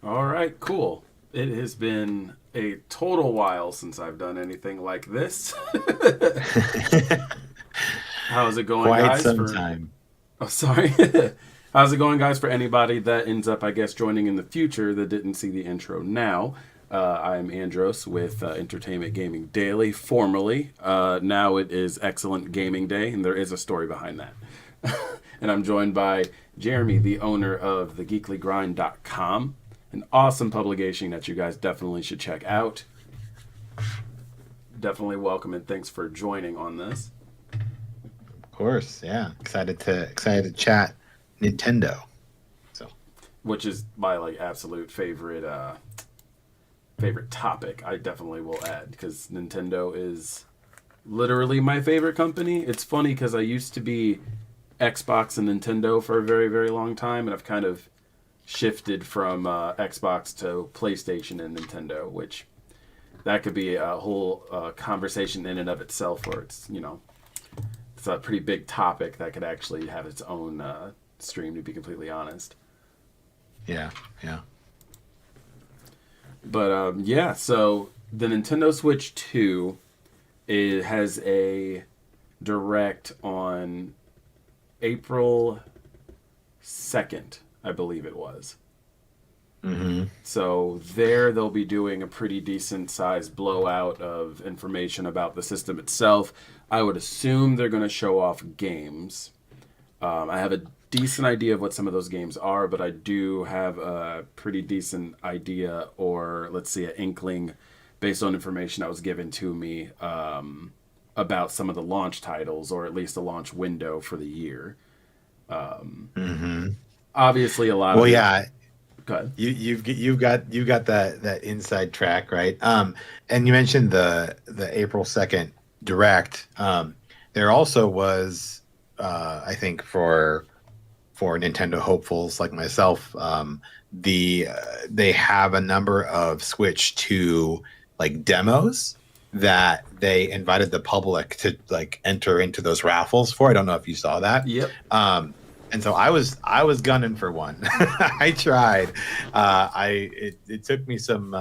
All right, cool. It has been a total while since I've done anything like this. How's it going, Quite guys? some time. Oh, sorry. How's it going, guys? For anybody that ends up, I guess, joining in the future that didn't see the intro now, I'm Andros with Entertainment Gaming Daily, formerly. Now it is Excellent Gaming Day, and there is a story behind that. And I'm joined by Jeremy, the owner of thegeekligrind.com, an awesome publication that you guys definitely should check out. Definitely welcome, and thanks for joining on this. Of course, yeah. Excited to chat Nintendo. So, Which is my absolute favorite topic. I definitely will add, because Nintendo is literally my favorite company. It's funny because I used to be Xbox and Nintendo for a very, very long time, and I've kind of shifted from Xbox to PlayStation and Nintendo, which that could be a whole conversation in and of itself, where it's it's a pretty big topic that could actually have its own stream, to be completely honest. yeah. But so the Nintendo Switch 2, it has a direct on April 2nd, I believe it was. Mm-hmm. So they'll be doing a pretty decent sized blowout of information about the system itself. I would assume they're going to show off games. I have a decent idea of what some of those games are, but I do have a pretty decent idea, or let's see, an inkling based on information that was given to me about some of the launch titles, or at least the launch window for the year. Obviously, a lot of yeah. Go ahead. You've got that inside track, right? And you mentioned the April 2nd direct. There also was, I think for Nintendo hopefuls like myself, they have a number of Switch 2 demos that they invited the public to enter into those raffles for. I don't know if you saw that. Yep. And so I was gunning for one. I tried. It took me some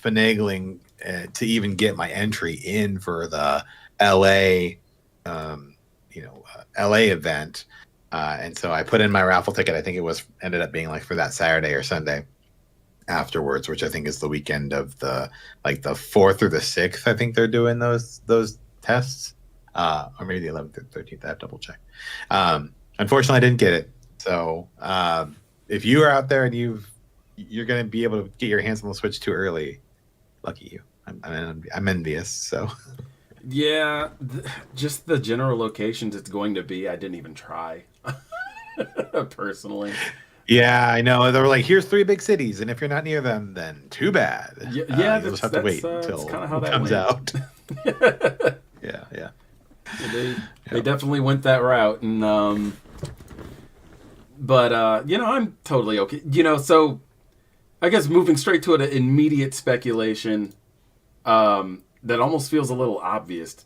finagling to even get my entry in for the LA LA event. And so I put in my raffle ticket. I think it ended up being for that Saturday or Sunday afterwards, which I think is the weekend of the 4th or the 6th. I think they're doing those tests, or maybe the 11th or 13th. I have to double check. Unfortunately, I didn't get it. So if you are out there and you're going to be able to get your hands on the Switch 2 early, lucky you. I'm envious. So yeah, just the general locations it's going to be, I didn't even try personally. Yeah, I know. They were like, here's 3 big cities, and if you're not near them, then too bad. Yeah, you'll just have to wait until it comes out. Yeah. They definitely went that route, and but I'm totally okay. So I guess moving straight to an immediate speculation, that almost feels a little obvious.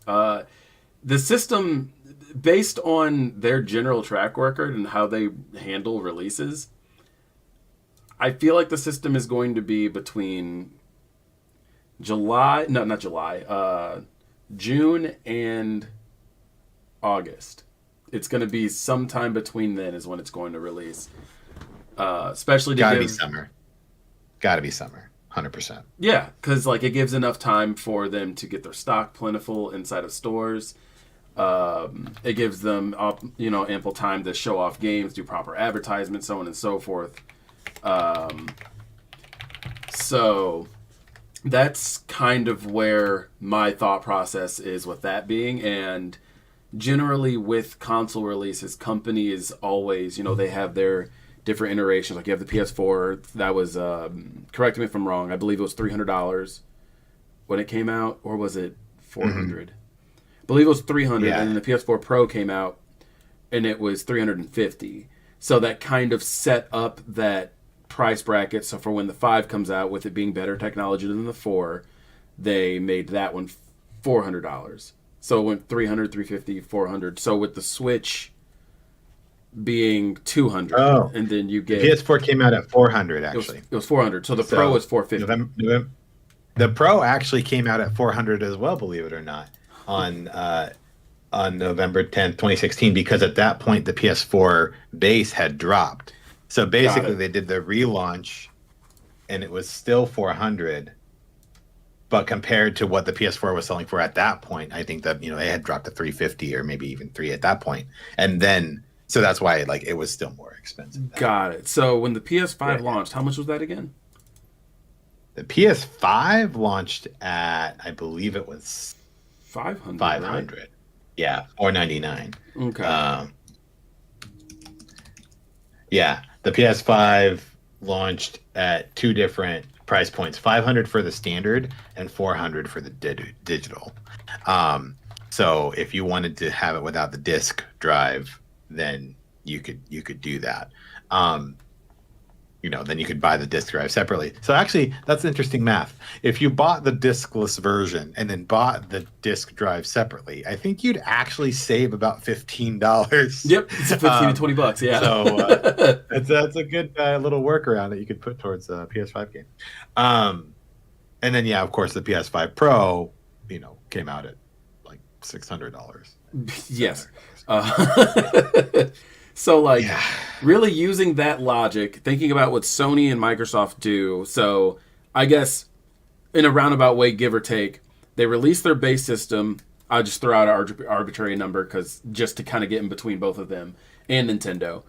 The system, based on their general track record and how they handle releases, I feel like the system is going to be between June and August. It's going to be sometime between then is when it's going to release. Especially to Gotta be summer. 100%. Yeah, because it gives enough time for them to get their stock plentiful inside of stores. It gives them ample time to show off games, do proper advertisement, so on and so forth. So that's kind of where my thought process is with that being. And generally with console releases, companies always, they have their different iterations. Like you have the PS4, that was, correct me if I'm wrong, I believe it was $300 when it came out, or was it 400? Mm-hmm. I believe it was 300, Yeah. and then the PS4 Pro came out, and it was 350. So that kind of set up that price bracket. So for when the 5 comes out, with it being better technology than the 4, they made that one $400. So it went 300, 350, 400. So with the Switch being 200, Oh, and then you the get PS4 came out at 400 it was, actually. it was 400. So the So Pro is 450. The Pro actually came out at 400 as well, believe it or not, on November 10th, 2016, because at that point the PS4 base had dropped. So basically they did the relaunch and it was still 400, but compared to what the PS4 was selling for at that point, I think that, they had dropped to 350 or maybe even 3 at that point. And then so that's why it was still more expensive then. Got it. So when the PS5 launched, how much was that again? The PS5 launched at, I believe it was 500. 500. Right? Yeah, 499. Okay. Yeah, the PS5 launched at 2 different price points: 500 for the standard and 400 for the digital. So if you wanted to have it without the disc drive, then you could do that. Then you could buy the disc drive separately. So actually, that's interesting math. If you bought the discless version and then bought the disc drive separately, I think you'd actually save about $15. Yep, it's 15 to $20. Yeah. So that's a good little workaround that you could put towards a PS5 game. And then, yeah, of course, the PS5 Pro, came out at like $600. Yes. So, really using that logic, thinking about what Sony and Microsoft do. So, I guess, in a roundabout way, give or take, they release their base system. I'll just throw out an arbitrary number just to kind of get in between both of them and Nintendo.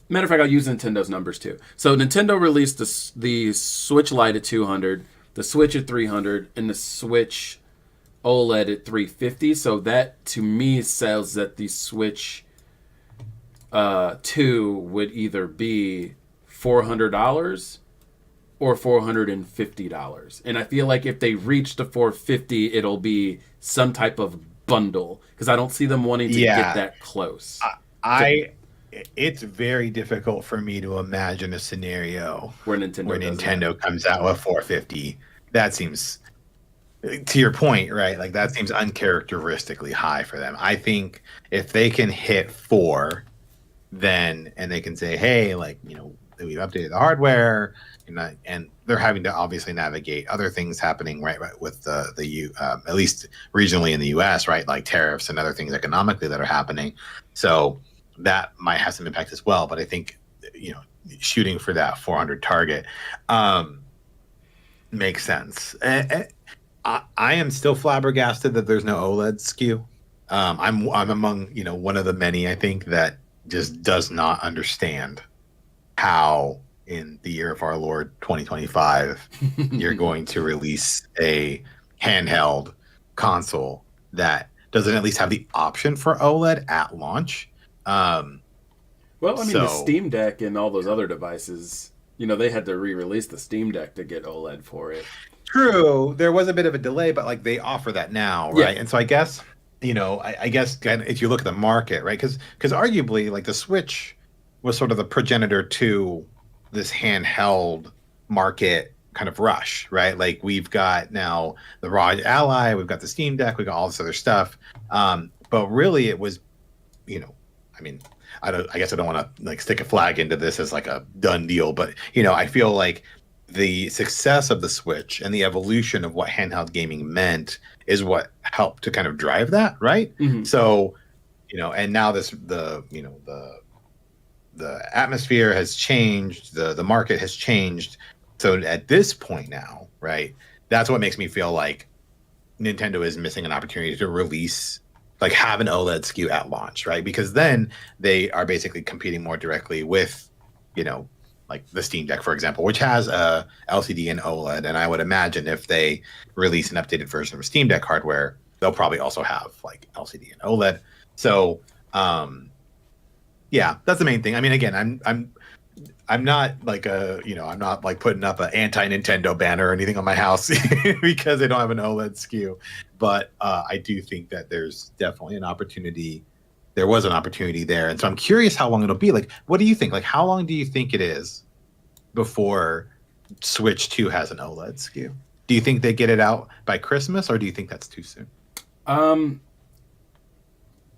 Matter of fact, I'll use Nintendo's numbers too. So, Nintendo released the Switch Lite at 200, the Switch at 300, and the Switch OLED at 350. So, that to me says that the Switch 2 would either be $400 or $450. And I feel like if they reach the 450, it'll be some type of bundle, because I don't see them wanting to get that close. It's very difficult for me to imagine a scenario where Nintendo comes out with 450. That seems, to your point, right? Like, that seems uncharacteristically high for them. I think if they can hit 4, and they can say, hey, we've updated the hardware, and they're having to obviously navigate other things happening, right, with the at least regionally in the US, right, like tariffs and other things economically that are happening. So that might have some impact as well. But I think, shooting for that 400 target makes sense. I am still flabbergasted that there's no OLED SKU. I'm among, one of the many, I think, that just does not understand how in the year of our Lord 2025 you're going to release a handheld console that doesn't at least have the option for OLED at launch. Well, I mean, the Steam Deck and all those other devices, they had to re-release the Steam Deck to get OLED for it. True, there was a bit of a delay, but they offer that now, right? Yeah. And so I guess I guess if you look at the market, right, because arguably, the Switch was sort of the progenitor to this handheld market kind of rush, right? We've got now the ROG Ally, we've got the Steam Deck, we've got all this other stuff. But really, it was, I guess I don't want to stick a flag into this as a done deal, but I feel like the success of the Switch and the evolution of what handheld gaming meant is what helped to kind of drive that, right? Mm-hmm. So, and now the atmosphere has changed, the market has changed. So at this point now, right, that's what makes me feel like Nintendo is missing an opportunity to release, have an OLED SKU at launch, right? Because then they are basically competing more directly with, the Steam Deck, for example, which has a LCD and OLED. And I would imagine if they release an updated version of Steam Deck hardware, they'll probably also have LCD and OLED. So, yeah, that's the main thing. I mean, again, I'm not like I'm not like putting up an anti-Nintendo banner or anything on my house because they don't have an OLED SKU. But I do think that there's definitely an opportunity. There was an opportunity there, and so I'm curious how long it'll be. Like, what do you think? Like, how long do you think it is before Switch 2 has an OLED SKU? Do you think they get it out by Christmas, or do you think that's too soon?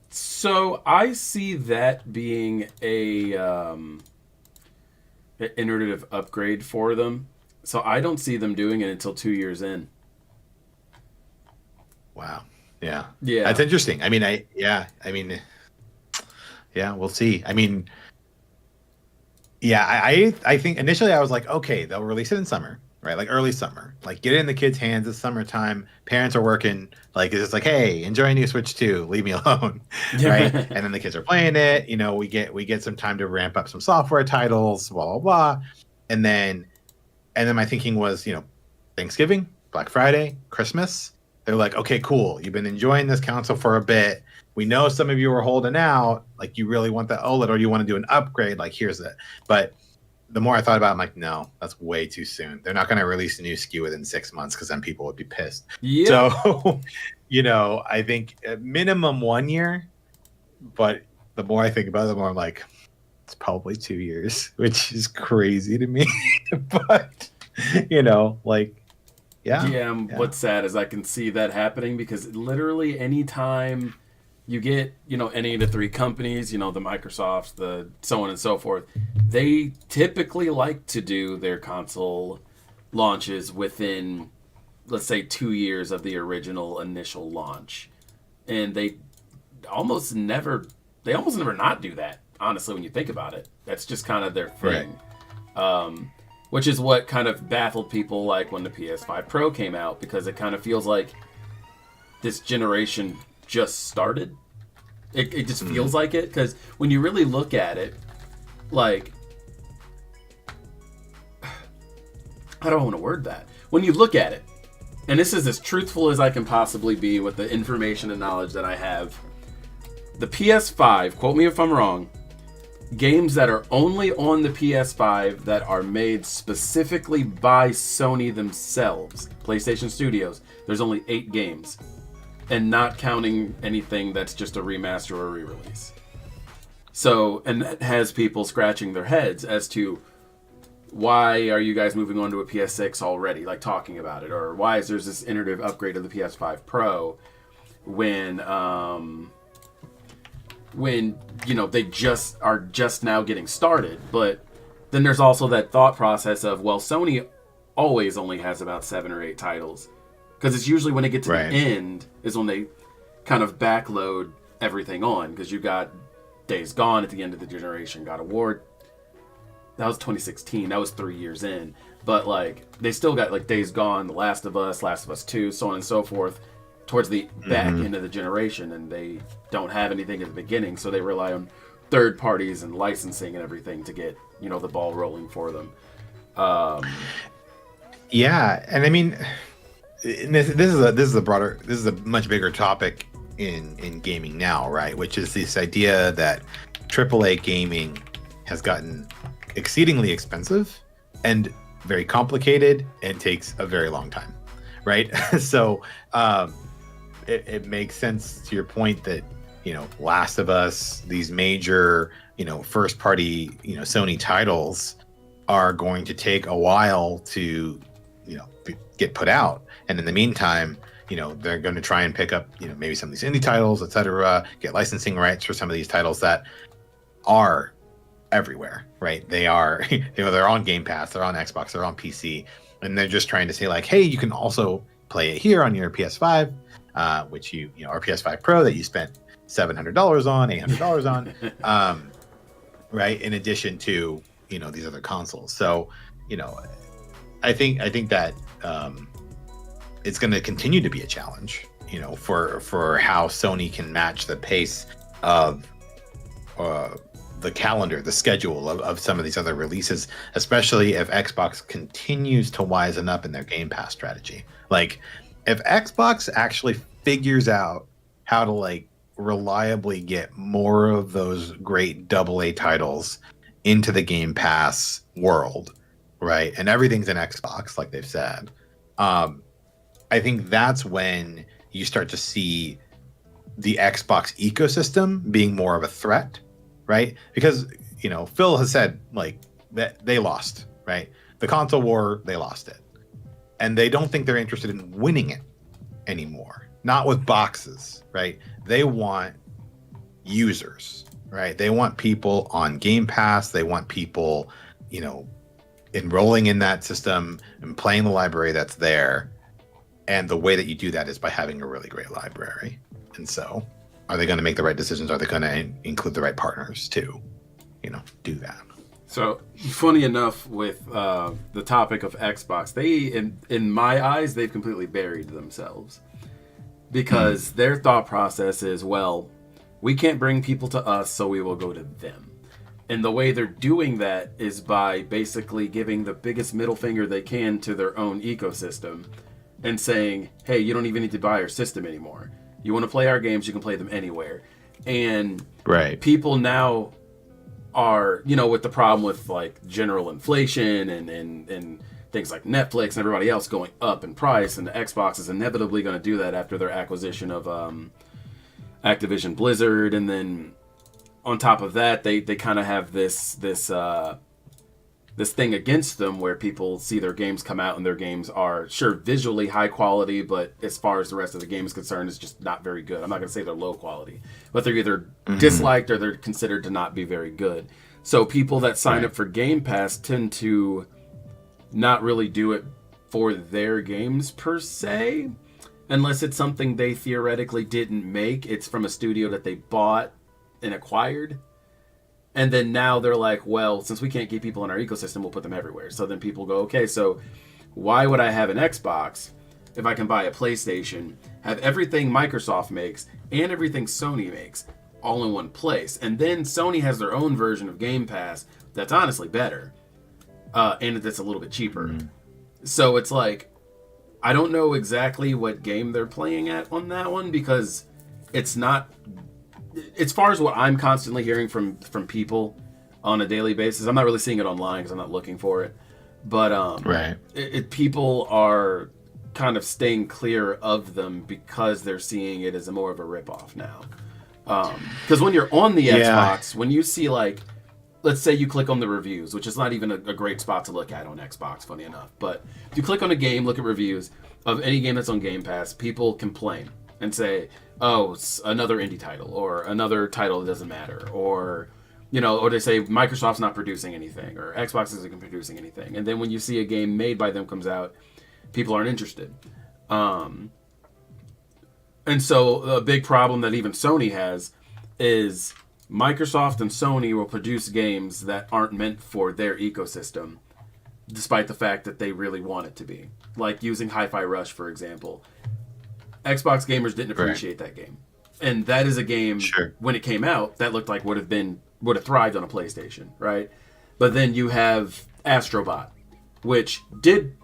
So I see that being a an iterative upgrade for them. So I don't see them doing it until 2 years in. Wow. Yeah. Yeah. That's interesting. I mean, yeah, we'll see. I mean, yeah, I think initially I was like, okay, they'll release it in summer, right? Like early summer. Like get it in the kids' hands. It's summertime. Parents are working. Like it's just like, hey, enjoy a new Switch 2. Leave me alone. Right? And then the kids are playing it. You know, we get some time to ramp up some software titles, blah, blah, blah. And then my thinking was, Thanksgiving, Black Friday, Christmas. They're like, okay, cool. You've been enjoying this console for a bit. We know some of you are holding out. Like, you really want the OLED, or you want to do an upgrade. Like, here's it. But the more I thought about it, I'm like, no, that's way too soon. They're not going to release a new SKU within 6 months because then people would be pissed. Yeah. So, I think at minimum 1 year. But the more I think about it, the more I'm like, it's probably 2 years, which is crazy to me. But, yeah. What's sad is I can see that happening because literally anytime you get, any of the three companies, the Microsofts, the so on and so forth, they typically like to do their console launches within, let's say, 2 years of the original initial launch. And they almost never not do that, honestly, when you think about it. That's just kind of their thing. Right. Which is what kind of baffled people like when the PS5 Pro came out, because it kind of feels like this generation just started. It just feels like it, because when you really look at it, like, I don't want to word that. When you look at it, and this is as truthful as I can possibly be with the information and knowledge that I have, the PS5, quote me if I'm wrong, games that are only on the PS5 that are made specifically by Sony themselves, PlayStation Studios, there's only 8 games. And not counting anything that's just a remaster or a re-release. So, and that has people scratching their heads as to why are you guys moving on to a PS6 already, like talking about it, or why is there this iterative upgrade of the PS5 Pro when they just are just now getting started. But then there's also that thought process of, well, Sony always only has about 7 or 8 titles. Because it's usually when they get to the end is when they kind of backload everything on. Because you got Days Gone at the end of the generation, God of War. That was 2016. That was 3 years in. But like they still got like Days Gone, The Last of Us 2, so on and so forth, towards the back end of the generation. And they don't have anything at the beginning. So they rely on third parties and licensing and everything to get, the ball rolling for them. Yeah. And I mean... This is a much bigger topic in gaming now, right? Which is this idea that AAA gaming has gotten exceedingly expensive and very complicated and takes a very long time, right? So it makes sense to your point that Last of Us, these major first party Sony titles are going to take a while to get put out. And in the meantime, they're going to try and pick up, maybe some of these indie titles, etc., get licensing rights for some of these titles that are everywhere, right? They are, they're on Game Pass, they're on Xbox, they're on PC, and they're just trying to say like, hey, you can also play it here on your PS5, which or PS5 Pro that you spent $700 on, $800 on, right? In addition to, these other consoles. So, I think that it's going to continue to be a challenge, for how Sony can match the pace of the calendar, the schedule of some of these other releases, especially if Xbox continues to wisen up in their Game Pass strategy. Like, if Xbox actually figures out how to reliably get more of those great AA titles into the Game Pass world, right? And everything's in Xbox, like they've said. I think that's when you start to see the Xbox ecosystem being more of a threat, right? Because, you know, Phil has said like that they lost, right? The console war, they lost it. And they don't think they're interested in winning it anymore. Not with boxes, right? They want users, right? They want people on Game Pass. They want people, you know, enrolling in that system and playing the library that's there. And the way that you do that is by having a really great library. And so, are they going to make the right decisions? Are they going to include the right partners to, you know, do that? So, funny enough, with the topic of Xbox, they, in my eyes, they've completely buried themselves. Because their thought process is, well, we can't bring people to us, so we will go to them. And the way they're doing that is by basically giving the biggest middle finger they can to their own ecosystem and saying, hey, you don't even need to buy our system anymore. You want to play our games, you can play them anywhere. And people now are, you know, with the problem with like general inflation and things like Netflix and everybody else going up in price, and the Xbox is inevitably going to do that after their acquisition of Activision Blizzard. And then on top of that, they kind of have this thing against them where people see their games come out and their games are, sure, visually high quality, but as far as the rest of the game is concerned, it's just not very good. I'm not going to say they're low quality, but they're either disliked or they're considered to not be very good. So people that sign up for Game Pass tend to not really do it for their games per se, unless it's something they theoretically didn't make. It's from a studio that they bought and acquired. And then now they're like, well, since we can't keep people in our ecosystem, we'll put them everywhere. So then people go, okay, so why would I have an Xbox if I can buy a PlayStation, have everything Microsoft makes and everything Sony makes all in one place? And then Sony has their own version of Game Pass that's honestly better. And that's a little bit cheaper. So it's like, I don't know exactly what game they're playing at on that one, because it's not... As far as what I'm constantly hearing from people on a daily basis, I'm not really seeing it online because I'm not looking for it. But people are kind of staying clear of them because they're seeing it as a more of a ripoff now. Because when you're on the Xbox, when you see, like, let's say you click on the reviews, which is not even a great spot to look at on Xbox, funny enough. But if you click on a game, look at reviews of any game that's on Game Pass, people complain and say, oh, it's another indie title, or another title that doesn't matter, or, you know, or they say Microsoft's not producing anything, or Xbox isn't producing anything. And then when you see a game made by them comes out, people aren't interested. And so a big problem that even Sony has is Microsoft and Sony will produce games that aren't meant for their ecosystem, despite the fact that they really want it to be. Like using Hi-Fi Rush, for example. Xbox gamers didn't appreciate that game. And that is a game, when it came out, that looked like would have thrived on a PlayStation, right? But then you have Astrobot, which didn't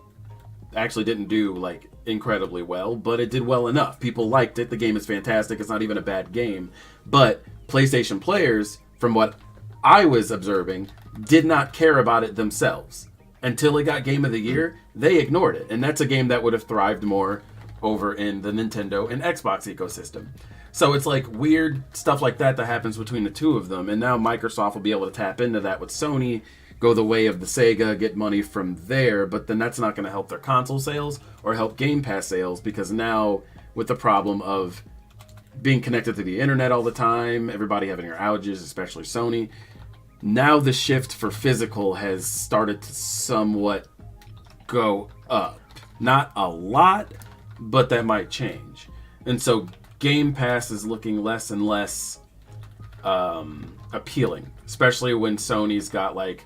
do like incredibly well, but it did well enough. People liked it. The game is fantastic. It's not even a bad game. But PlayStation players, from what I was observing, did not care about it themselves. Until it got Game of the Year, they ignored it. And that's a game that would have thrived more over in the Nintendo and Xbox ecosystem. So it's like weird stuff like that happens between the two of them. And now Microsoft will be able to tap into that with Sony, go the way of the Sega, get money from there. But then that's not going to help their console sales or help Game Pass sales, because now with the problem of being connected to the internet all the time, everybody having their outages, especially Sony, now the shift for physical has started to somewhat go up. Not a lot, but that might change. And so Game Pass is looking less and less appealing, especially when Sony's got like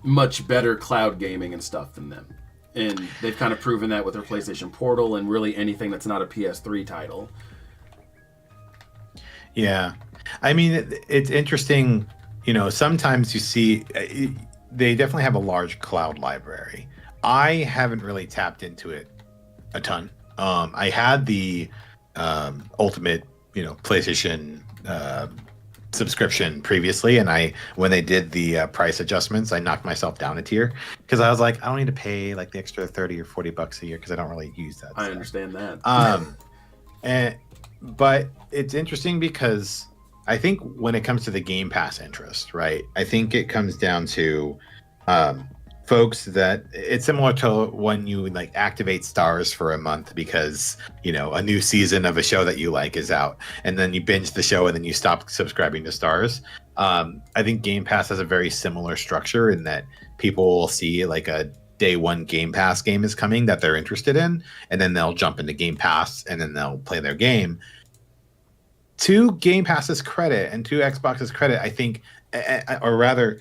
much better cloud gaming and stuff than them. And they've kind of proven that with their PlayStation Portal and really anything that's not a PS3 title. Yeah. I mean, it's interesting, you know, sometimes you see they definitely have a large cloud library. I haven't really tapped into it a ton. I had the Ultimate, PlayStation subscription previously, and when they did the price adjustments, I knocked myself down a tier because I was like, I don't need to pay like the extra $30 or $40 a year because I don't really use that. I understand that. But it's interesting because I think when it comes to the Game Pass interest, right? I think it comes down to folks that it's similar to when you like activate stars for a month because a new season of a show that you like is out, and then you binge the show and then you stop subscribing to stars. I think Game Pass has a very similar structure in that people will see like a day one Game Pass game is coming that they're interested in, and then they'll jump into Game Pass and then they'll play their game. To Game Pass's credit and to Xbox's credit, I think, or rather,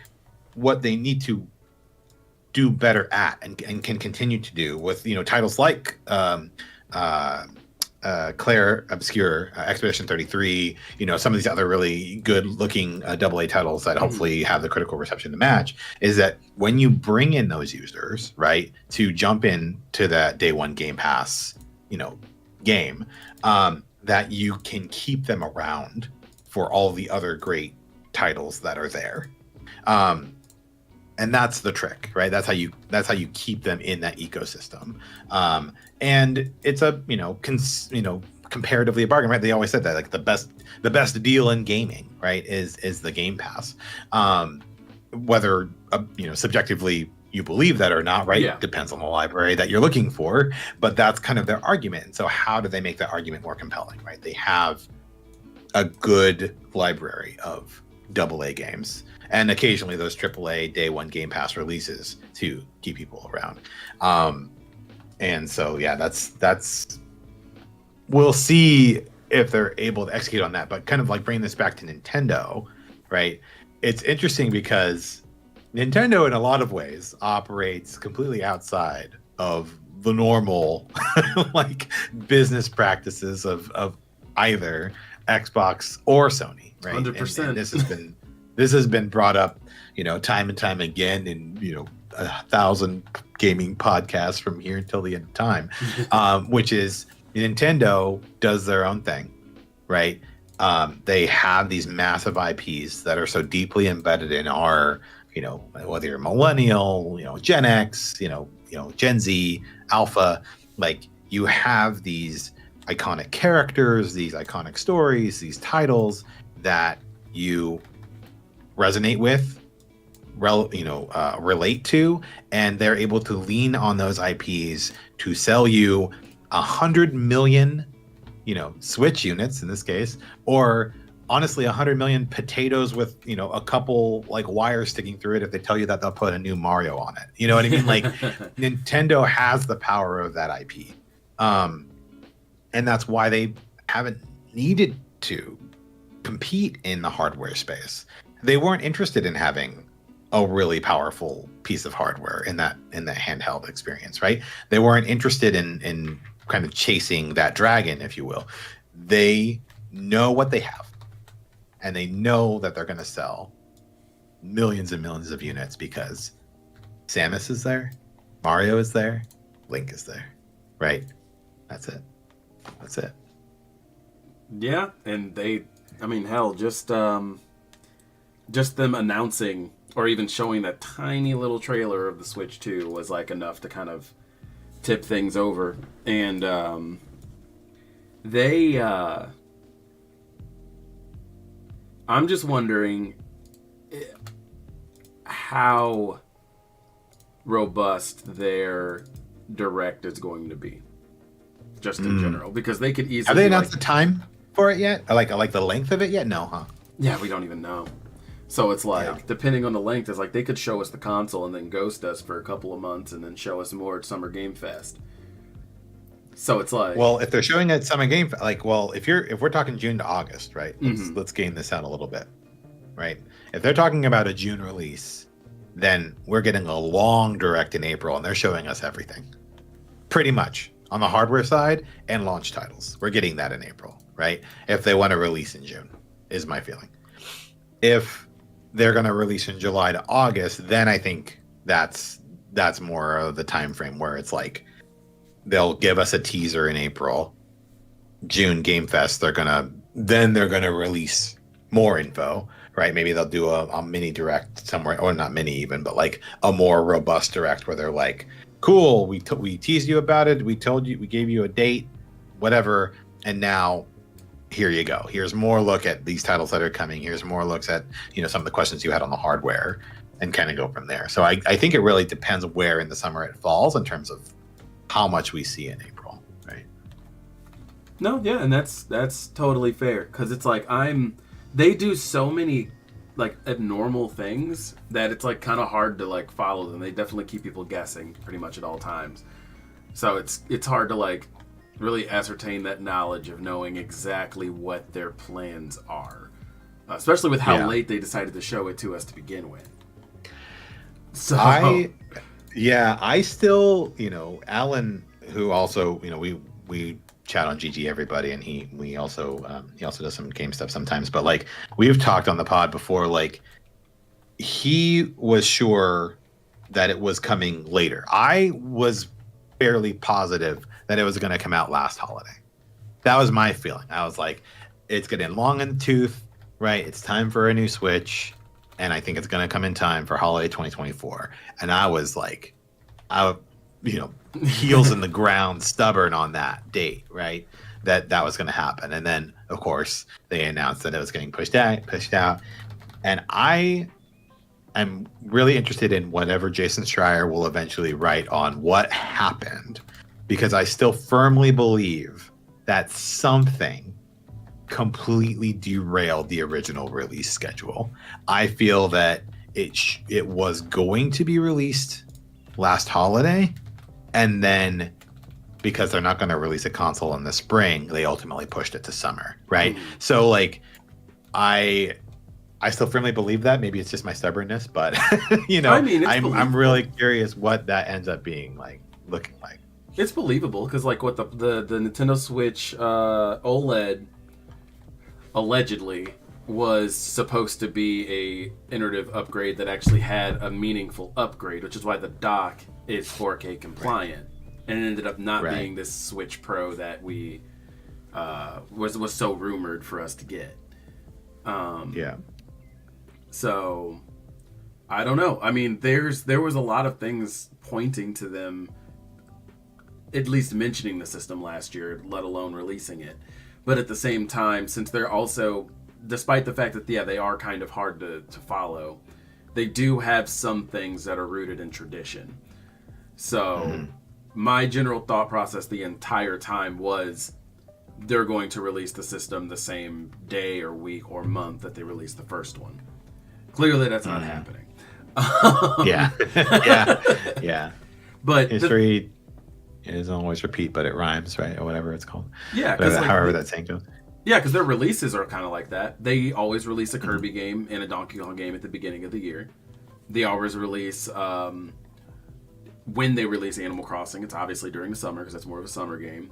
what they need to do better at and can continue to do with titles like Claire Obscure, Expedition 33, some of these other really good looking AA titles that hopefully have the critical reception to match, is that when you bring in those users, right, to jump in to that day one Game Pass, game, that you can keep them around for all the other great titles that are there. And that's the trick, right? That's how you keep them in that ecosystem. And it's a comparatively a bargain, right? They always said that like the best deal in gaming, right, is the Game Pass. Whether subjectively you believe that or not, right? Yeah. Depends on the library that you're looking for, but that's kind of their argument. And so how do they make that argument more compelling, right? They have a good library of AA games, and occasionally those AAA day one Game Pass releases to keep people around. And so, yeah, that's we'll see if they're able to execute on that. But kind of like bringing this back to Nintendo, right? It's interesting because Nintendo, in a lot of ways, operates completely outside of the normal like business practices of either Xbox or Sony, right? 100%. And this has been brought up, time and time again in 1,000 gaming podcasts from here until the end of time, which is Nintendo does their own thing, right? They have these massive IPs that are so deeply embedded in our, whether you're millennial, Gen X, Gen Z, Alpha, like you have these iconic characters, these iconic stories, these titles that you resonate with, relate to, and they're able to lean on those IPs to sell you 100 million, Switch units in this case, or honestly 100 million potatoes with a couple like wires sticking through it if they tell you that they'll put a new Mario on it. You know what I mean? Like Nintendo has the power of that IP, and that's why they haven't needed to compete in the hardware space. They weren't interested in having a really powerful piece of hardware in that handheld experience, right? They weren't interested in kind of chasing that dragon, if you will. They know what they have, and they know that they're going to sell millions and millions of units because Samus is there, Mario is there, Link is there, right? That's it. Yeah, and hell, just them announcing or even showing that tiny little trailer of the Switch 2 was like enough to kind of tip things over. And I'm just wondering how robust their direct is going to be, just in general, because they could easily. Have they announced the time for it yet? Like the length of it yet? No, huh? Yeah, we don't even know. So it's like, depending on the length, it's like they could show us the console and then ghost us for a couple of months and then show us more at Summer Game Fest. So it's like, well, if they're showing at Summer Game, if we're talking June to August, right? Let's game this out a little bit, right? If they're talking about a June release, then we're getting a long direct in April, and they're showing us everything, pretty much on the hardware side and launch titles. We're getting that in April, right? If they want to release in June, is my feeling. If they're going to release in July to August, then I think that's more of the time frame where it's like they'll give us a teaser in April, June Game Fest, they're gonna release more info, right? Maybe they'll do a mini direct somewhere, or not mini even, but like a more robust direct where they're like, "Cool, we teased you about it, we told you, we gave you a date, whatever, and now here you go. Here's more look at these titles that are coming. Here's more looks at some of the questions you had on the hardware, and kind of go from there." So I think it really depends where in the summer it falls in terms of how much we see in April, right? No, yeah, and that's totally fair, because it's like they do so many like abnormal things that it's like kind of hard to like follow them. They definitely keep people guessing pretty much at all times. So it's hard to like really ascertain that knowledge of knowing exactly what their plans are, especially with how late they decided to show it to us to begin with. So I still, Alan, who also, we chat on GG everybody, and he also does some game stuff sometimes, but like we've talked on the pod before, like he was sure that it was coming later. I was fairly positive that it was going to come out last holiday. That was my feeling. I was like, it's getting long in the tooth, right? It's time for a new Switch, and I think it's going to come in time for holiday 2024. And I was like, heels in the ground, stubborn on that date, right? That was going to happen. And then, of course, they announced that it was getting pushed out. And I am really interested in whatever Jason Schreier will eventually write on what happened, because I still firmly believe that something completely derailed the original release schedule. I feel that it was going to be released last holiday, and then because they're not going to release a console in the spring, they ultimately pushed it to summer, right? So like I still firmly believe that. Maybe it's just my stubbornness, but I'm really curious what that ends up being like, looking like. It's believable, because like what the Nintendo Switch OLED allegedly was supposed to be a iterative upgrade that actually had a meaningful upgrade, which is why the dock is 4K compliant, and it ended up not being this Switch Pro that we was so rumored for us to get. So I don't know. I mean, there was a lot of things pointing to them at least mentioning the system last year, let alone releasing it. But at the same time, since they're also, despite the fact that they are kind of hard to follow, they do have some things that are rooted in tradition. So my general thought process the entire time was they're going to release the system the same day or week or month that they released the first one. Clearly that's not happening. Yeah. But history is always repeat, but it rhymes, right? Or whatever it's called. Yeah. However that saying goes. Yeah, because their releases are kind of like that. They always release a Kirby game and a Donkey Kong game at the beginning of the year. They always release, when they release Animal Crossing, it's obviously during the summer because that's more of a summer game.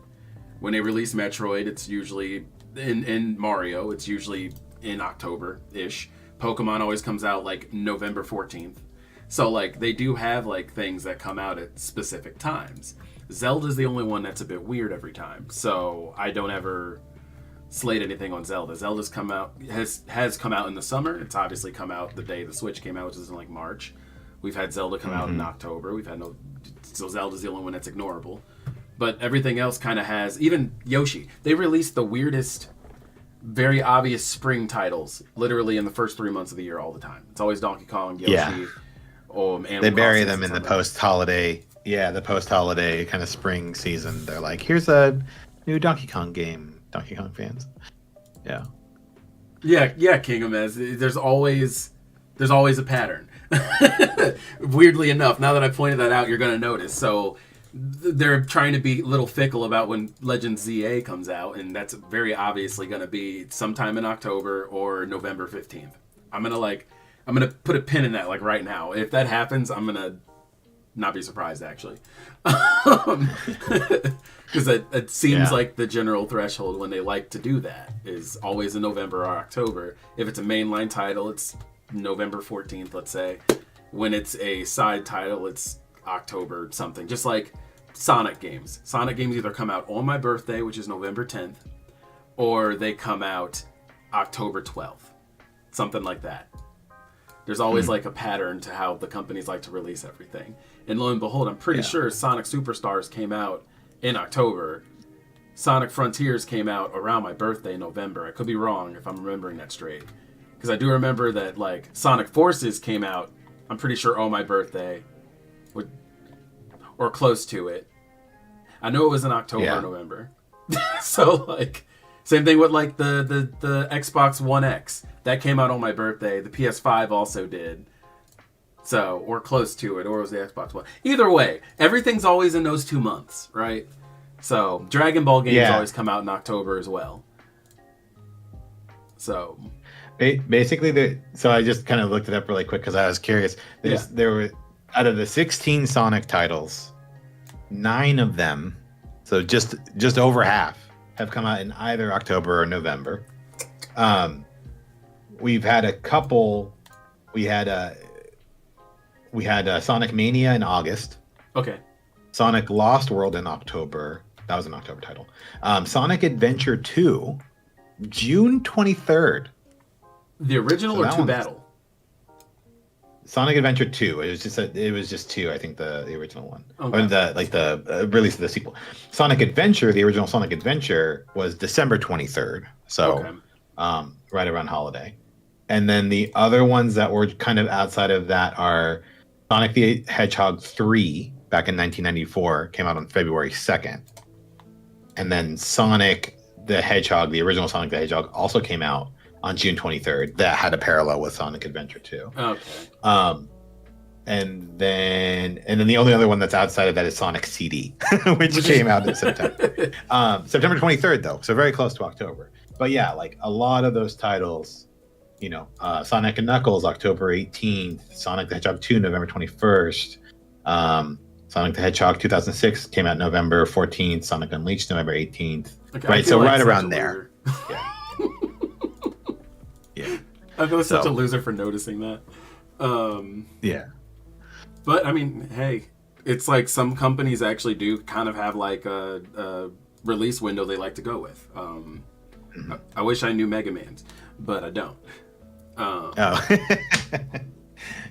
When they release Metroid, it's usually, in Mario, it's usually in October-ish. Pokemon always comes out like November 14th. So like they do have like things that come out at specific times. Zelda's the only one that's a bit weird every time. So I don't ever slate anything on Zelda. Zelda's come out has come out in the summer. It's obviously come out the day the Switch came out, which is in like March. We've had Zelda come out in October. So Zelda's the only one that's ignorable. But everything else kind of has, even Yoshi. They released the weirdest, very obvious spring titles literally in the first 3 months of the year all the time. It's always Donkey Kong, Yoshi, they bury them in the post-holiday. Yeah, the post-holiday kind of spring season. They're like, here's a new Donkey Kong game, Donkey Kong fans. Yeah, Kingdom as there's always a pattern. Weirdly enough, now that I pointed that out, you're going to notice. So they're trying to be a little fickle about when Legend ZA comes out, and that's very obviously going to be sometime in October or November 15th. I'm going to put a pin in that like right now. If that happens, I'm going to not be surprised, actually. Because it seems like the general threshold when they like to do that is always in November or October. If it's a mainline title, it's November 14th, let's say. When it's a side title, it's October something. Just like Sonic games. Sonic games either come out on my birthday, which is November 10th, or they come out October 12th. Something like that. There's always like a pattern to how the companies like to release everything. And lo and behold, I'm pretty sure Sonic Superstars came out in October. Sonic Frontiers came out around my birthday in November. I could be wrong if I'm remembering that straight. Because I do remember that like Sonic Forces came out, I'm pretty sure on my birthday. Or close to it. I know it was in October or November. So like, same thing with like the Xbox One X. That came out on my birthday. The PS5 also did. So, or close to it, or it was the Xbox One. Either way, everything's always in those 2 months, right? So, Dragon Ball games always come out in October as well. So, basically, so I just kind of looked it up really quick because I was curious. There were, out of the 16 Sonic titles, 9 of them, so just over half, have come out in either October or November. We've had a couple. We had Sonic Mania in August. Okay. Sonic Lost World in October. That was an October title. Sonic Adventure 2, June 23rd. The original or 2 Battle? Sonic Adventure 2. It was just 2. I think the original one, or the release of the sequel. Sonic Adventure, the original Sonic Adventure, was December 23rd. So, right around holiday. And then the other ones that were kind of outside of that are Sonic the Hedgehog 3 back in 1994 came out on February 2nd. And then Sonic the Hedgehog, the original Sonic the Hedgehog, also came out on June 23rd. That had a parallel with Sonic Adventure 2. Okay. And then the only other one that's outside of that is Sonic CD, which came out in September. September 23rd, though, so very close to October. But yeah, like a lot of those titles, you know, Sonic and Knuckles, October 18th, Sonic the Hedgehog 2, November 21st, Sonic the Hedgehog 2006 came out November 14th, Sonic Unleashed, November 18th. Okay, right, so right around there. Yeah. Yeah. I feel like such a loser for noticing that. Yeah. But, I mean, hey, it's like some companies actually do kind of have like a release window they like to go with. I wish I knew Mega Man's, but I don't.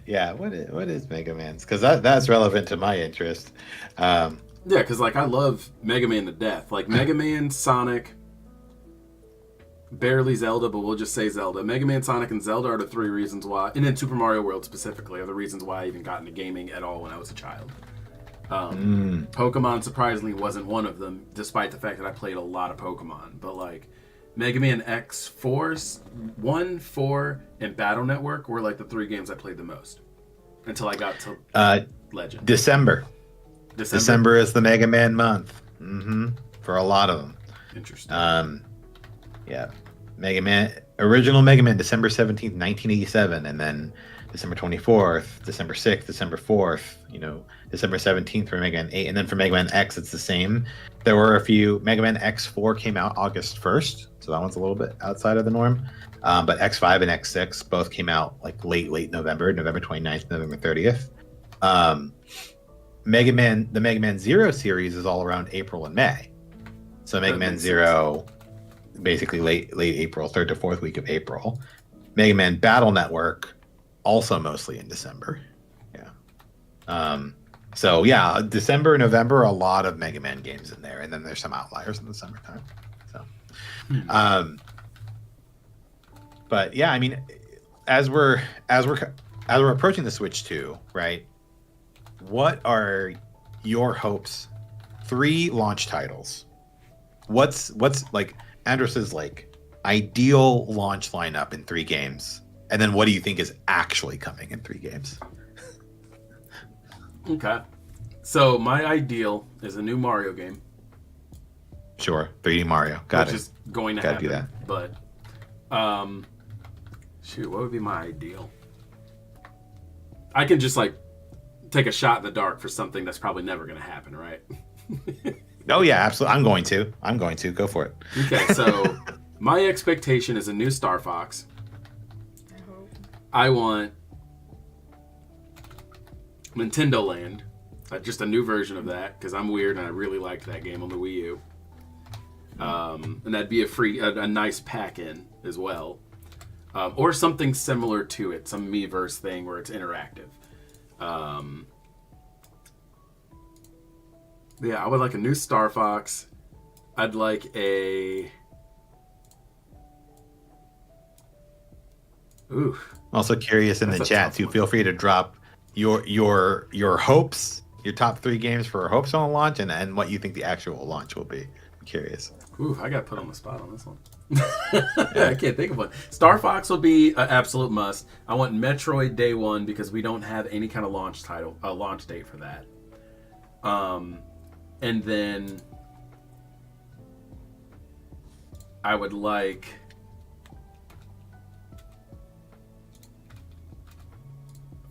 Yeah, what is Mega Man's? Because that's relevant to my interest. Yeah, because like I love Mega Man to death. Like Mega Man, Sonic, barely Zelda, but we'll just say Zelda. Mega Man, Sonic, and Zelda are the 3 reasons why, and then Super Mario World specifically, are the reasons why I even got into gaming at all when I was a child. Pokemon surprisingly wasn't one of them, despite the fact that I played a lot of Pokemon. But like Mega Man X4, 1, 4, and Battle Network were like the 3 games I played the most until I got to Legend. December is the Mega Man month. For a lot of them. Interesting. Yeah, original Mega Man, December 17th, 1987, and then December 24th, December 6th, December 4th, December 17th for Mega Man 8, and then for Mega Man X, it's the same. There were a few. Mega Man X4 came out August 1st, so that one's a little bit outside of the norm. But X5 and X6 both came out like late November, November 29th, November 30th. The Mega Man Zero series is all around April and May. So Mega Man Zero, basically late April, 3rd to 4th week of April. Mega Man Battle Network, also mostly in December. Yeah. So yeah, December and November, a lot of Mega Man games in there, and then there's some outliers in the summertime. So, but yeah, I mean, as we're approaching the Switch 2, right? What are your hopes? 3 launch titles. What's like Andros's like ideal launch lineup in 3 games, and then what do you think is actually coming in 3 games? Okay, so my ideal is a new Mario game. Sure, 3D Mario. Got it. Which is going to Gotta happen. do that. But, what would be my ideal? I can just like take a shot in the dark for something that's probably never going to happen, right? Oh yeah, absolutely. I'm going to go for it. Okay, so my expectation is a new Star Fox. I want Nintendo Land, just a new version of that, because I'm weird and I really liked that game on the Wii U. And that'd be a nice pack in as well, or something similar to it, some Miiverse thing where it's interactive. Yeah, I would like a new Star Fox. I'd like a. Ooh. Also curious in the chat too. Feel free to drop your hopes, your top 3 games for hopes on launch, and what you think the actual launch will be. I'm curious. Ooh, I got put on the spot on this one. I can't think of one. Star Fox will be an absolute must. I want Metroid Day 1 because we don't have any kind of launch date for that. And then I would like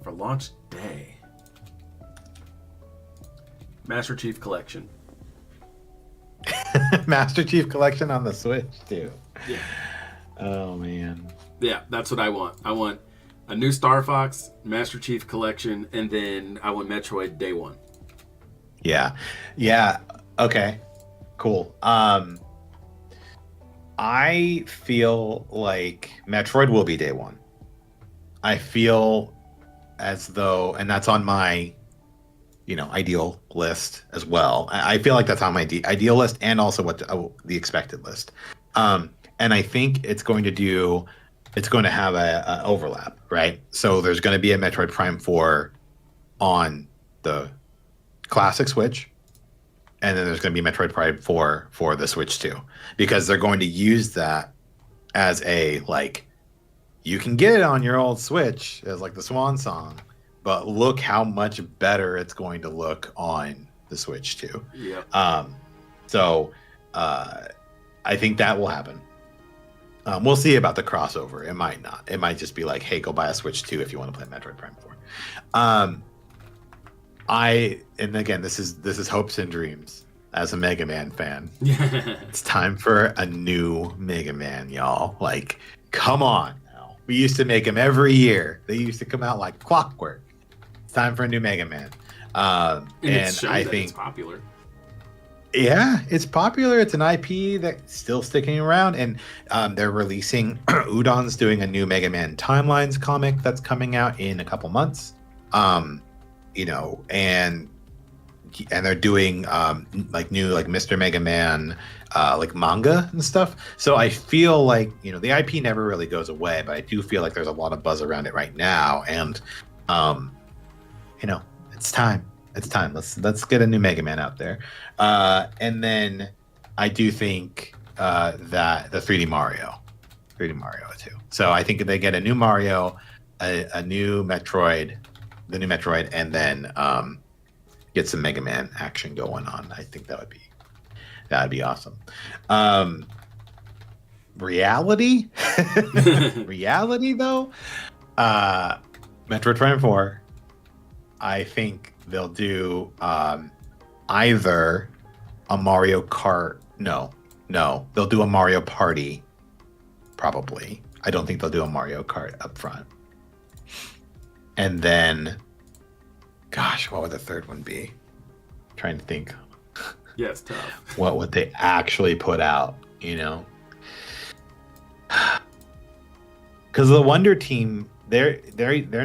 for launch day Master Chief Collection. Master Chief Collection on the Switch too. Yeah. Oh man. Yeah, that's what I want. I want a new Star Fox, Master Chief Collection, and then I want Metroid Day 1. Yeah. Yeah. Okay. Cool. I feel like Metroid will be Day 1. I feel as though, and that's on my, ideal list as well. I feel like that's on my ideal list and also the expected list. And I think it's going to have a overlap, right? So there's going to be a Metroid Prime 4 on the classic Switch, and then there's going to be Metroid Prime 4 for the Switch 2, because they're going to use that as a, you can get it on your old Switch as the swan song, but look how much better it's going to look on the Switch 2. Yeah. So I think that will happen. We'll see about the crossover. It might not. It might just be hey, go buy a Switch 2 if you want to play Metroid Prime 4. And again, this is hopes and dreams as a Mega Man fan. It's time for a new Mega Man, y'all. Come on now. We used to make them every year. They used to come out like clockwork. It's time for a new Mega Man. And I think it's popular. Yeah, it's popular. It's an IP that's still sticking around, and they're releasing. Udon's doing a new Mega Man Timelines comic that's coming out in a couple months. And they're doing new Mr. Mega Man manga and stuff. So I feel the IP never really goes away, but I do feel like there's a lot of buzz around it right now, and it's time. It's time. Let's get a new Mega Man out there. And then I do think that the 3D Mario too. So I think if they get a new Mario, a new Metroid, the new Metroid, and then get some Mega Man action going on, I think that would be awesome. Reality though, Metroid Prime 4, I think they'll do either a Mario Kart. No, they'll do a Mario Party. Probably. I don't think they'll do a Mario Kart up front. And then, gosh, what would the third one be? I'm trying to think. Yeah, it's tough. What would they actually put out? Because the Wonder Team, they're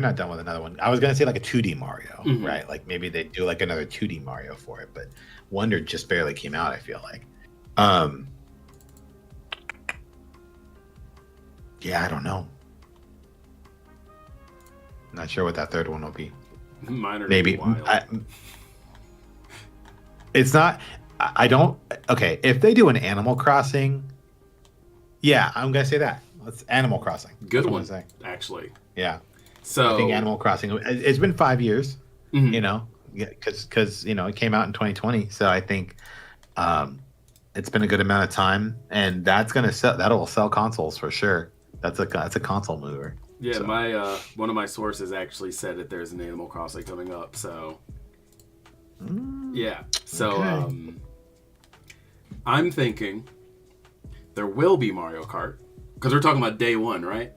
not done with another one. I was gonna say a 2D Mario, right? Maybe they do another 2D Mario for it, but Wonder just barely came out. I feel like. Yeah, I don't know. Not sure what that third one will be. Mine are maybe. It's not. I don't. Okay, if they do an Animal Crossing, yeah, I'm gonna say that. It's Animal Crossing. Good one, actually. Yeah. So I think Animal Crossing. It's been 5 years. Because it came out in 2020. So I think it's been a good amount of time, and that'll sell consoles for sure. That's a console mover. Yeah, so. One of my sources actually said that there's an Animal Crossing coming up. So yeah. So okay. I'm thinking there will be Mario Kart. Because we're talking about day 1, right?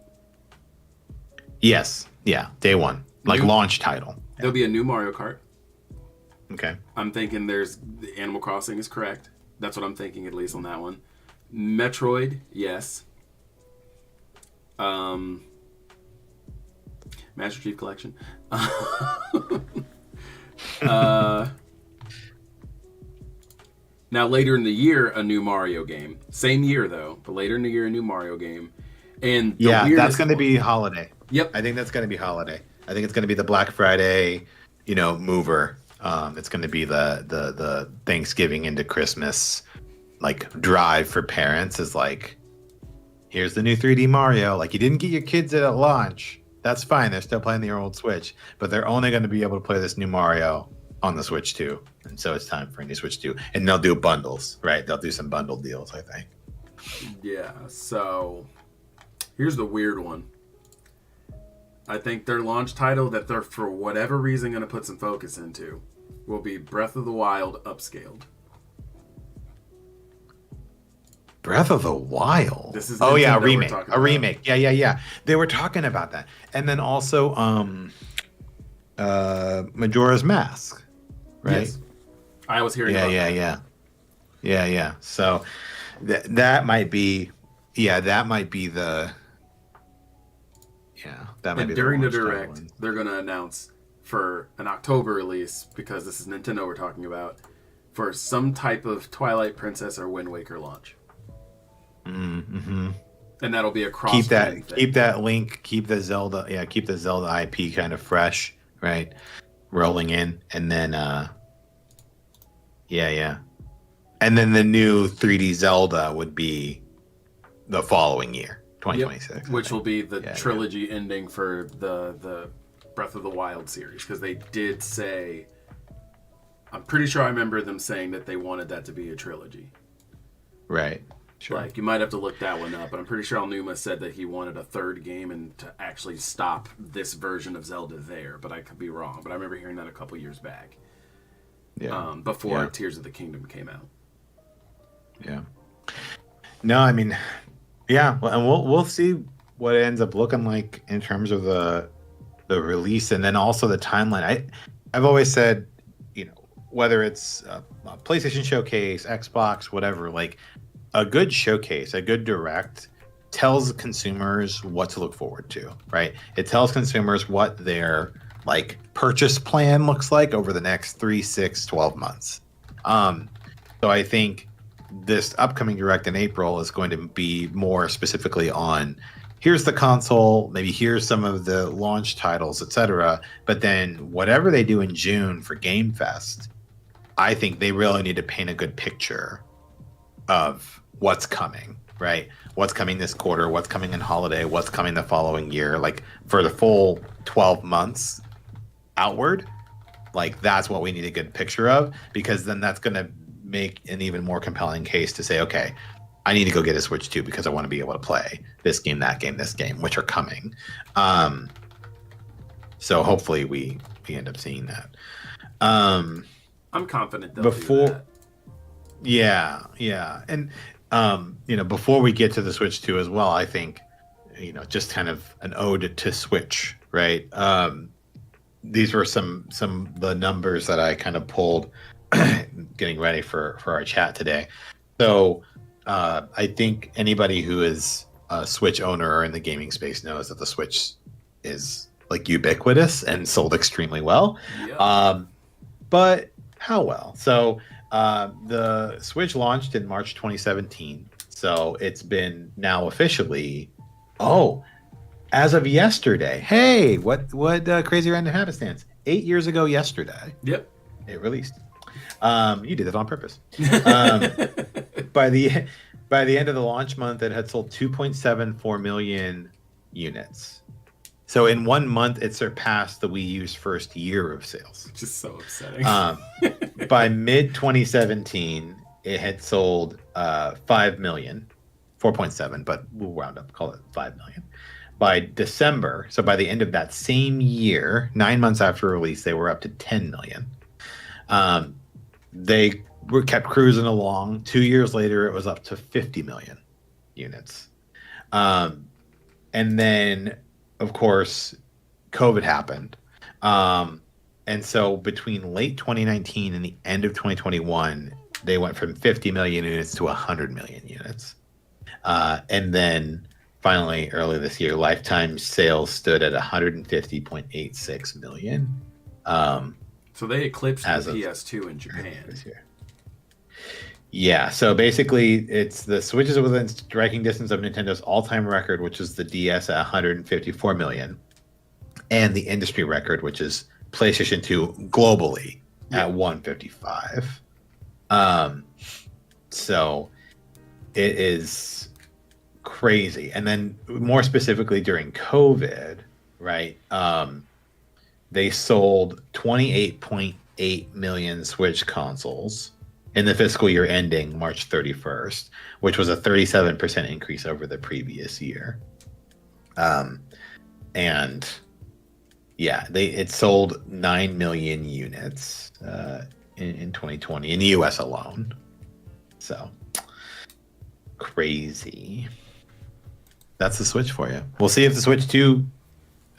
Yes. Yeah, day 1. Launch title. There'll be a new Mario Kart. Okay. I'm thinking the Animal Crossing is correct. That's what I'm thinking, at least on that one. Metroid, yes. Master Chief Collection. Now, later in the year, a new Mario game. Same year, though, but later in the year, a new Mario game. And the that's going to be holiday. Yep. I think that's going to be holiday. I think it's going to be the Black Friday, mover. It's going to be the Thanksgiving into Christmas, like, drive for parents is like, here's the new 3D Mario. Like, you didn't get your kids it at launch. That's fine. They're still playing the old Switch, but they're only going to be able to play this new Mario on the Switch 2. And so it's time for a new Switch 2. And they'll do bundles, right? They'll do some bundle deals, I think. Yeah, so here's the weird one. I think their launch title that they're, for whatever reason, going to put some focus into will be Breath of the Wild upscaled. Breath of the Wild. This is a remake. A remake. Yeah. They were talking about that. And then also Majora's Mask, right? Yes. I was hearing about that. Yeah. So that might be that might be the during the Direct, they're going to announce for an October release, because this is Nintendo we're talking about, for some type of Twilight Princess or Wind Waker launch. Mm-hmm. And that'll be a cross. Keep that Link, keep the Zelda IP kind of fresh, right? Rolling in, and then and then the new 3D Zelda would be the following year, 2026, yep, which will be the trilogy ending for the Breath of the Wild series, because they did say, I'm pretty sure I remember them saying that they wanted that to be a trilogy. Right. Sure. Like, you might have to look that one up, but I'm pretty sure Aonuma said that he wanted a third game and to actually stop this version of Zelda there, but I could be wrong. But I remember hearing that a couple years back. Yeah. Before Tears of the Kingdom came out. Yeah. No, I mean, yeah, well, and we'll see what it ends up looking like in terms of the release, and then also the timeline. I've always said, whether it's a PlayStation Showcase, Xbox, whatever, like, a good showcase, a good direct tells consumers what to look forward to, right? It tells consumers what their like purchase plan looks like over the next 3, 6, 12 months. So I think this upcoming direct in April is going to be more specifically on, here's the console, maybe here's some of the launch titles, etc. But then whatever they do in June for Game Fest, I think they really need to paint a good picture of what's coming, right? What's coming this quarter, what's coming in holiday, what's coming the following year, like for the full 12 months outward. Like, that's what we need a good picture of, because then that's going to make an even more compelling case to say, okay, I need to go get a Switch 2 because I want to be able to play this game, that game, this game, which are coming. So hopefully we end up seeing that. I'm confident they'll do that. Yeah. And, before we get to the Switch 2 as well, I think, just kind of an ode to Switch, right? These were some of the numbers that I kind of pulled getting ready for our chat today. So I think anybody who is a Switch owner or in the gaming space knows that the Switch is like ubiquitous and sold extremely well. Yeah. But how well? So the Switch launched in March 2017. So it's been now officially, as of yesterday. Hey, what crazy random happenstance? 8 years ago yesterday. Yep. It released. You did that on purpose. By the end of the launch month, it had sold 2.74 million units. So in 1 month, it surpassed the Wii U's first year of sales. Which is so upsetting. By mid 2017, it had sold 5 million, 4.7, but we'll round up, call it 5 million. By December, so by the end of that same year, 9 months after release, they were up to 10 million. They kept cruising along. 2 years later, it was up to 50 million units. And then, of course, COVID happened. And so between late 2019 and the end of 2021, they went from 50 million units to 100 million units. And then finally, early this year, lifetime sales stood at 150.86 million. So they eclipsed as the of PS2 in Japan. this year. Yeah, so basically, it's the Switch is within striking distance of Nintendo's all-time record, which is the DS at 154 million, and the industry record, which is PlayStation 2 globally at 155. So it is crazy. And then more specifically during COVID, right? They sold 28.8 million Switch consoles in the fiscal year ending March 31st, which was a 37% increase over the previous year. And yeah, it sold 9 million units in 2020 in the US alone. So crazy. That's the Switch for you. We'll see if the Switch 2,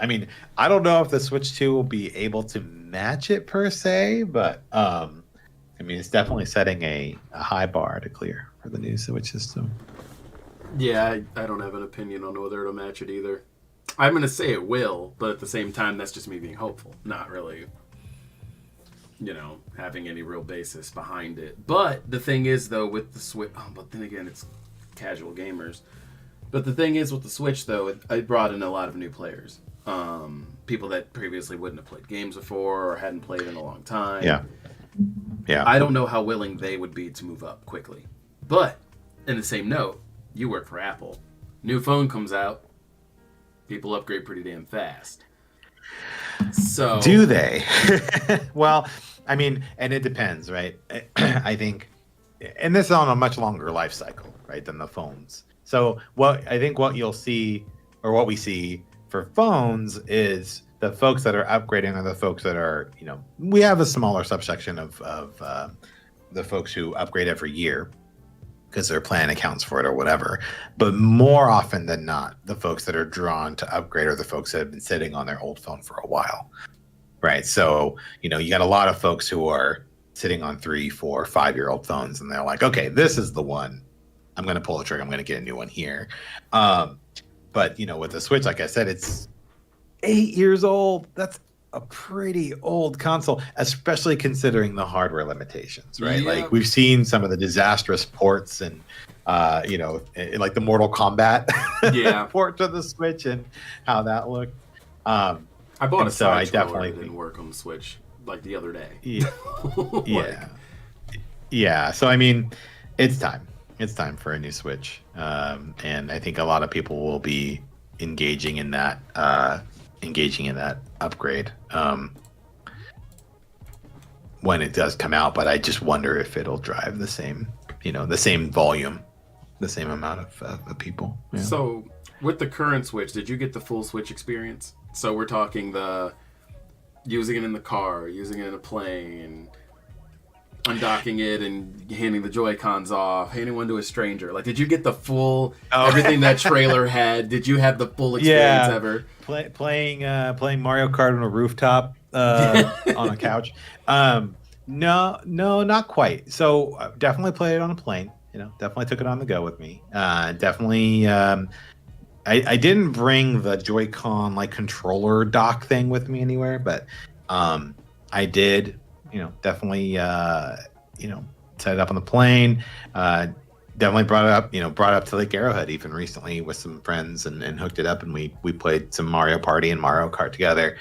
I mean, I don't know if the Switch 2 will be able to match it per se, but I mean, it's definitely setting a high bar to clear for the new Switch system. Yeah, I don't have an opinion on whether it'll match it either. I'm going to say it will, but at the same time, that's just me being hopeful, not really, having any real basis behind it. But the thing is, though, with the Switch, but then again, it's casual gamers. But the thing is, with the Switch, though, it brought in a lot of new players. People that previously wouldn't have played games before or hadn't played in a long time. Yeah. I don't know how willing they would be to move up quickly. But, in the same note, you work for Apple. New phone comes out. People upgrade pretty damn fast. So do they? Well, I mean, and it depends, right? I think, and this is on a much longer life cycle, right, than the phones. So what you'll see, or what we see for phones, is the folks that are upgrading are the folks that are, we have a smaller subsection of the folks who upgrade every year because their plan accounts for it or whatever. But more often than not, the folks that are drawn to upgrade are the folks that have been sitting on their old phone for a while, right? So, you got a lot of folks who are sitting on 3, 4, 5-year-old phones, and they're like, okay, this is the one. I'm going to pull the trigger. I'm going to get a new one here. But, with the Switch, like I said, it's 8 years old. That's a pretty old console, especially considering the hardware limitations, right? Yeah. Like, we've seen some of the disastrous ports and, like the Mortal Kombat port to the Switch and how that looked. I bought a so I side definitely that didn't work on the Switch like the other day. Yeah. Yeah. So, I mean, it's time. It's time for a new Switch. And I think a lot of people will be engaging in that upgrade when it does come out. But I just wonder if it'll drive the same volume, the same amount of people. Yeah. So with the current Switch, did you get the full Switch experience? So we're talking the using it in the car, using it in a plane, undocking it and handing the Joy-Cons off, handing one to a stranger. Like, did you get the full everything that trailer had? Did you have the full experience ever? Playing Mario Kart on a rooftop on a couch. No, not quite. So definitely played it on a plane. Definitely took it on the go with me. Definitely. I didn't bring the Joy-Con controller dock thing with me anywhere, but I did. Definitely, set it up on the plane. Definitely brought it up to Lake Arrowhead even recently with some friends and hooked it up, and we played some Mario Party and Mario Kart together.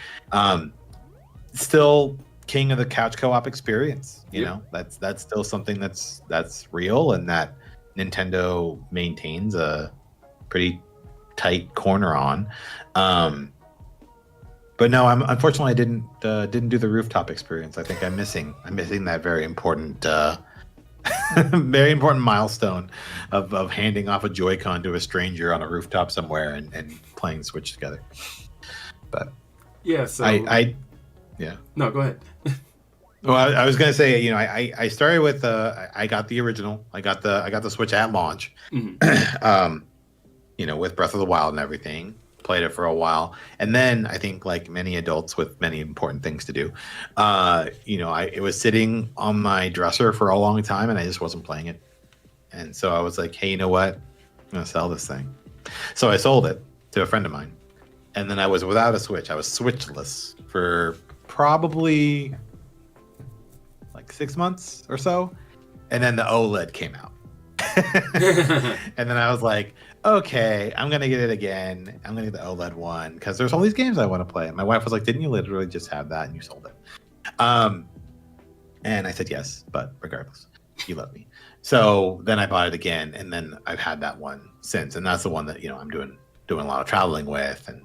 Still king of the couch co-op experience. That's still something that's real and that Nintendo maintains a pretty tight corner on. But no, unfortunately I didn't do the rooftop experience. I think I'm missing that very important very important milestone of handing off a Joy-Con to a stranger on a rooftop somewhere and playing Switch together. But yeah, so No, go ahead. Well, I was gonna say, I started with I got the original. I got the Switch at launch. Mm-hmm. With Breath of the Wild and everything. Played it for a while, and then I think, like many adults with many important things to do, it was sitting on my dresser for a long time, and I just wasn't playing it. And so I was like, hey, you know what? gonna sell this thing. So I sold it to a friend of mine, and then I was without a Switch. I was Switchless for probably like 6 months or so, and then the OLED came out. And then I was like, okay, I'm gonna get it again. I'm gonna get the OLED one because there's all these games I want to play. And my wife was like, didn't you literally just have that and you sold it? And I said yes, but regardless, you love me. So then I bought it again, and then I've had that one since, and that's the one that I'm doing a lot of traveling with and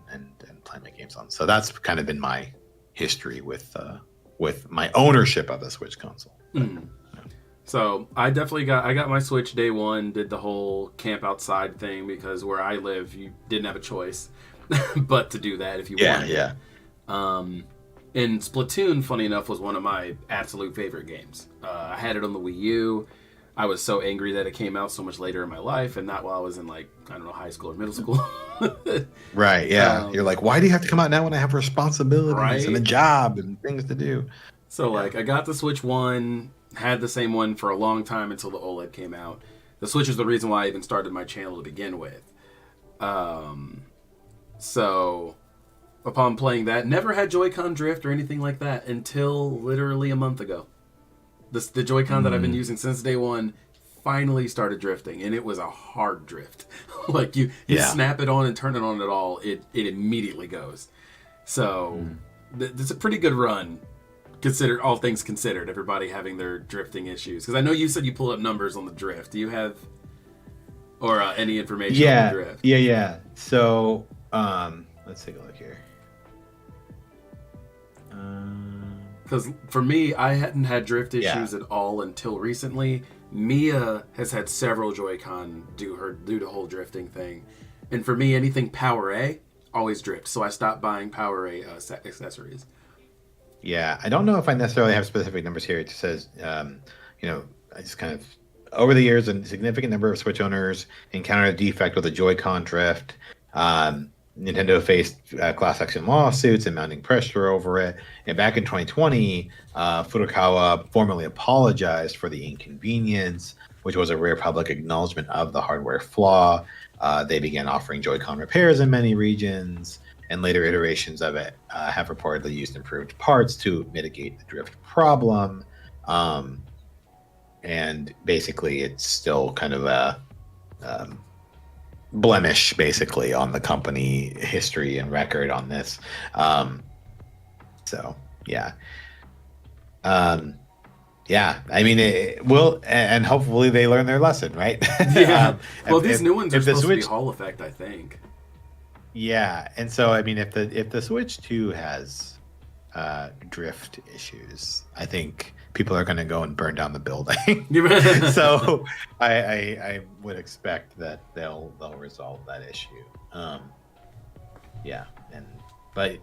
playing my games on. So that's kind of been my history with my ownership of the Switch console. So I got my Switch day one, did the whole camp outside thing because where I live, you didn't have a choice but to do that if you wanted. Yeah. And Splatoon, funny enough, was one of my absolute favorite games. I had it on the Wii U. I was so angry that it came out so much later in my life, and not while I was in high school or middle school. Right, yeah. You're like, why do you have to come out now when I have responsibilities and a job and things to do? So I got the Switch 1, had the same one for a long time until the OLED came out. The Switch is the reason why I even started my channel to begin with. So upon playing that, never had Joy-Con drift or anything like that until literally a month ago. The Joy-Con that I've been using since day one finally started drifting, and it was a hard drift. You snap it on and turn it on at all, it immediately goes. So it's a pretty good run, considered all things considered, everybody having their drifting issues. Because I know you said you pull up numbers on the drift. Do you have any information on the drift? Yeah. So let's take a look here. Because for me, I hadn't had drift issues at all until recently. Mia has had several Joy-Con do the whole drifting thing. And for me, anything Power A always drifts. So I stopped buying Power A accessories. Yeah, I don't know if I necessarily have specific numbers here. It just says, I just kind of, over the years, a significant number of Switch owners encountered a defect with a Joy-Con drift. Nintendo faced class action lawsuits and mounting pressure over it. And back in 2020, Furukawa formally apologized for the inconvenience, which was a rare public acknowledgement of the hardware flaw. They began offering Joy-Con repairs in many regions, and later iterations of it have reportedly used improved parts to mitigate the drift problem. And basically, it's still kind of a blemish basically on the company history and record on this. So yeah. I mean, it will, and hopefully they learn their lesson, right? Yeah. Well, these new ones are supposed to be Hall effect, I think. Yeah, and so I mean, if the Switch 2 has drift issues, I think people are going to go and burn down the building. So I would expect that they'll resolve that issue. But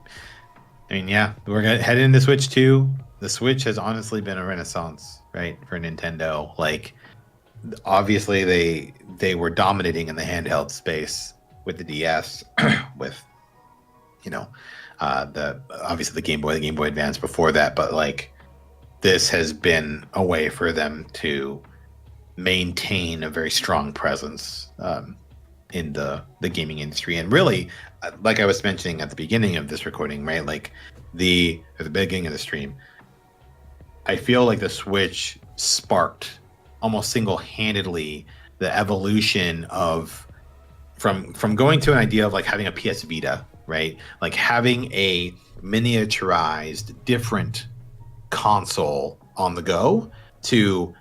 I mean, we're gonna head into Switch 2. The Switch has honestly been a renaissance, right, for Nintendo. Obviously they were dominating in the handheld space with the DS, with obviously the Game Boy Advance before that, but this has been a way for them to maintain a very strong presence in the gaming industry. And really, like I was mentioning at the beginning of this recording, right? At the beginning of the stream, I feel like the Switch sparked almost single-handedly the evolution of from going to an idea of having a PS Vita, right? Having a miniaturized, different console on the go to,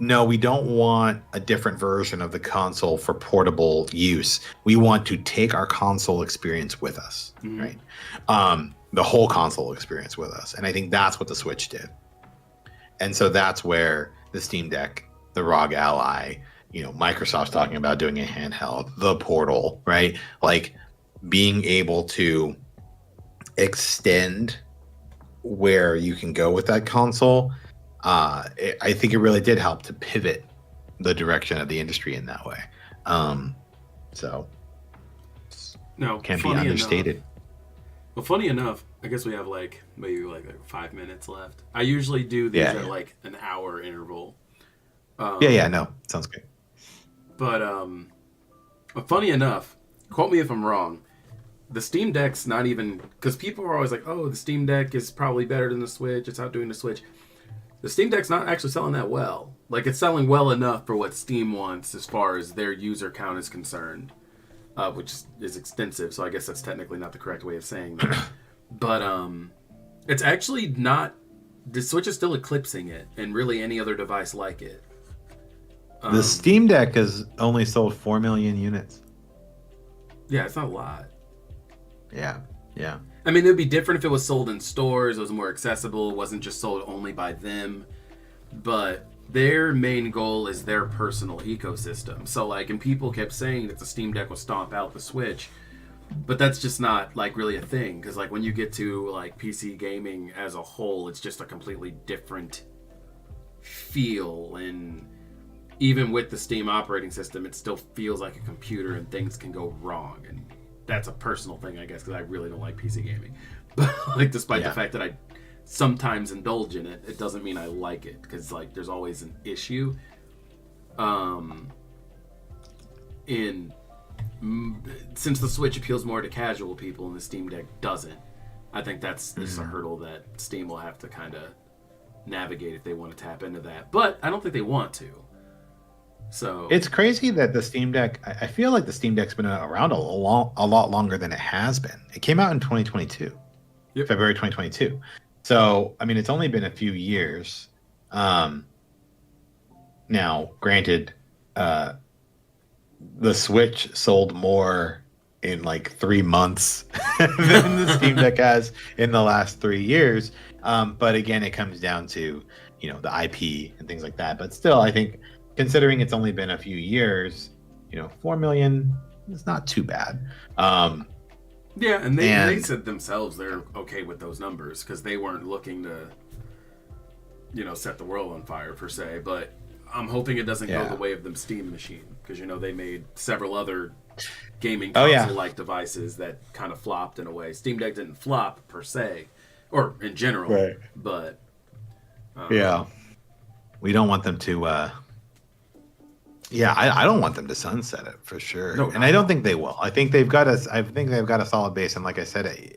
no, we don't want a different version of the console for portable use. We want to take our console experience with us, right? The whole console experience with us. And I think that's what the Switch did. And so that's where the Steam Deck, the ROG Ally, Microsoft's talking about doing a handheld, the Portal, right? Being able to extend where you can go with that console, I think it really did help to pivot the direction of the industry in that way. Can't be understated. Well, funny enough, I guess we have maybe 5 minutes left. I usually do these at an hour interval. No, sounds good. But Funny enough, quote me if I'm wrong. The Steam Deck's not even, because people are always like, "Oh, the Steam Deck is probably better than the Switch. It's outdoing the Switch." The Steam Deck's not actually selling that well. Like, it's selling well enough for what Steam wants as far as their user count is concerned, which is extensive. So I guess that's technically not the correct way of saying that. But it's actually not. The Switch is still eclipsing it, and really any other device like it. The Steam Deck has only sold 4 million units. Yeah, it's not a lot. Yeah. I mean, it would be different if it was sold in stores, it was more accessible, it wasn't just sold only by them. But their main goal is their personal ecosystem. So, like, and people kept saying that the Steam Deck will stomp out the Switch. But that's just not, like, really a thing. Because, like, when you get to, like, PC gaming as a whole, it's just a completely different feel. And even with the Steam operating system, it still feels like a computer and things can go wrong. And that's a personal thing, I guess, because I really don't like PC gaming. But, like, despite the fact that I sometimes indulge in it, it doesn't mean I like it. Because, like, there's always an issue. Since the Switch appeals more to casual people and the Steam Deck doesn't, I think that's a hurdle that Steam will have to kind of navigate if they want to tap into that. But I don't think they want to. So it's crazy that the Steam Deck. I feel like the Steam Deck's been around a lot longer than it has been. It came out in 2022, February 2022. So I mean, it's only been a few years. Now, granted, the Switch sold more in like 3 months than the Steam Deck has in the last 3 years. But again, it comes down to, the IP and things like that. But still, I think considering it's only been a few years, 4 million is not too bad. Yeah, and they said themselves they're okay with those numbers because they weren't looking to, set the world on fire per se. But I'm hoping it doesn't go the way of the Steam machine because, they made several other gaming console-like devices that kind of flopped in a way. Steam Deck didn't flop per se, or in general, but we don't want them to. I don't want them to sunset it for sure, and I don't think they will. I think they've got a solid base, and like I said,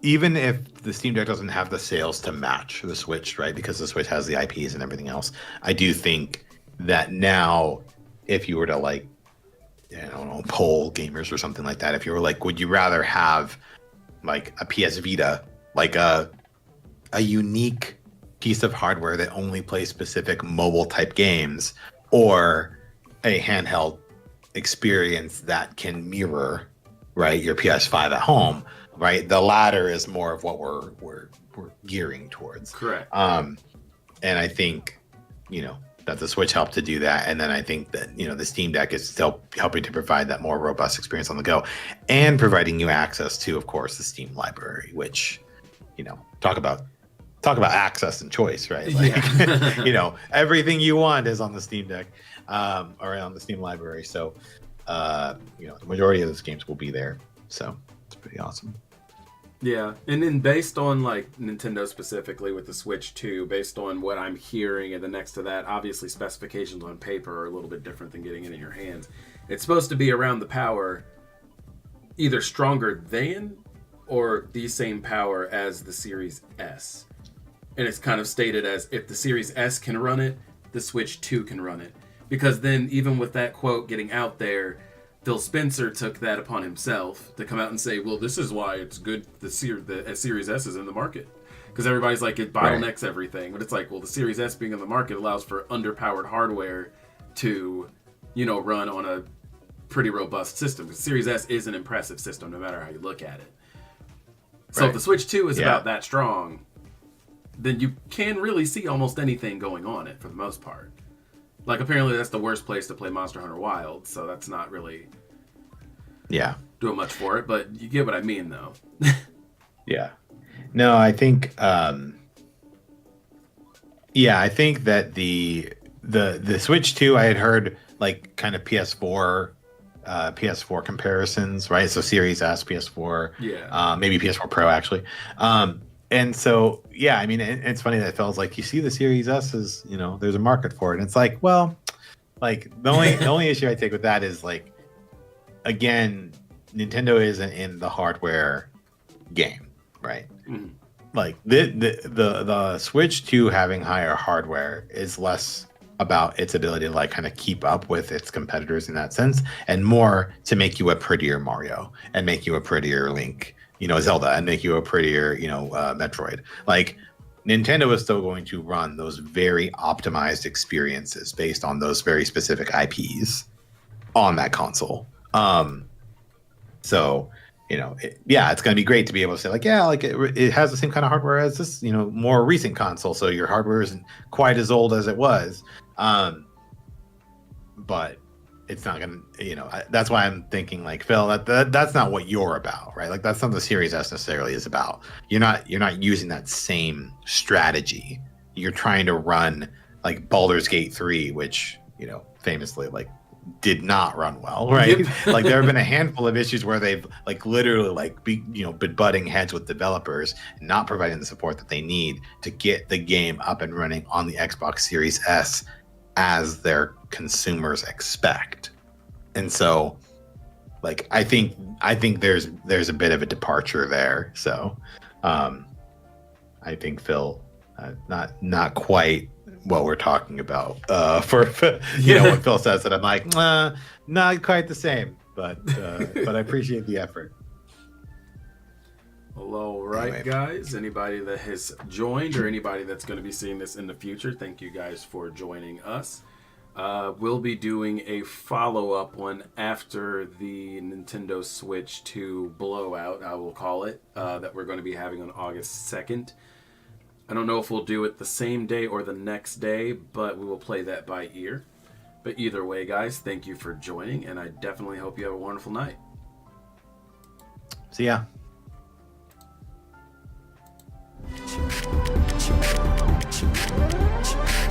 even if the Steam Deck doesn't have the sales to match the Switch, right? Because the Switch has the IPs and everything else, I do think that now, if you were to poll gamers or something like that, if you were like, would you rather have like a PS Vita, like a unique piece of hardware that only plays specific mobile type games, or a handheld experience that can mirror, right, your PS5 at home, right? The latter is more of what we're gearing towards. Correct. And I think, that the Switch helped to do that. And then I think that, the Steam Deck is still helping to provide that more robust experience on the go and providing you access to, of course, the Steam library, which, talk about access and choice, right? Like, everything you want is on the Steam Deck, or on the Steam library. So, the majority of those games will be there. So it's pretty awesome. Yeah, and then based on like Nintendo specifically with the Switch 2, based on what I'm hearing, and then next to that, obviously specifications on paper are a little bit different than getting it in your hands. It's supposed to be around the power, either stronger than or the same power as the Series S. And it's kind of stated as if the Series S can run it, the Switch 2 can run it. Because then even with that quote getting out there, Phil Spencer took that upon himself to come out and say, well, this is why it's good the Series S is in the market. Because everybody's like, it bottlenecks everything. But it's like, well, the Series S being in the market allows for underpowered hardware to, run on a pretty robust system. Because Series S is an impressive system no matter how you look at it. So if the Switch 2 is about that strong, then you can really see almost anything going on it for the most part. Like, apparently that's the worst place to play Monster Hunter Wild, so that's not really doing much for it, but you get what I mean, though. Yeah. No, I think I think that the Switch 2, I had heard like kind of PS4 comparisons, right? So Series S, PS4, maybe PS4 Pro actually. And so, I mean, it's funny that it feels like you see the Series S as, there's a market for it. And it's like, well, Like the only issue I take with that is like, again, Nintendo isn't in the hardware game, right? Mhm. Like the Switch 2 having higher hardware is less about its ability to like kind of keep up with its competitors in that sense, and more to make you a prettier Mario and make you a prettier Link, Zelda, and make you a prettier, Metroid. Like Nintendo is still going to run those very optimized experiences based on those very specific IPs on that console. So, it's going to be great to be able to say like, yeah, like it has the same kind of hardware as this, more recent console. So your hardware isn't quite as old as it was. But it's not going to, that's why I'm thinking like, Phil, that's not what you're about, right? Like that's not the Series S necessarily is about. You're not using that same strategy. You're trying to run like Baldur's Gate 3, which, famously like did not run well, right? Yep. Like there have been a handful of issues where they've like literally like been butting heads with developers and not providing the support that they need to get the game up and running on the Xbox Series S as their consumers expect. And so like I think there's a bit of a departure there. So I think Phil not quite what we're talking about for when Phil says that, I'm like not quite the same, but I appreciate the effort. Well, all right, Anyway. guys. Anybody that has joined or anybody that's going to be seeing this in the future, thank you guys for joining us. We'll be doing a follow-up one after the Nintendo Switch 2 blowout, I will call it, that we're going to be having on August 2nd. I don't know if we'll do it the same day or the next day, but we will play that by ear. But either way, guys, thank you for joining, and I definitely hope you have a wonderful night. See ya.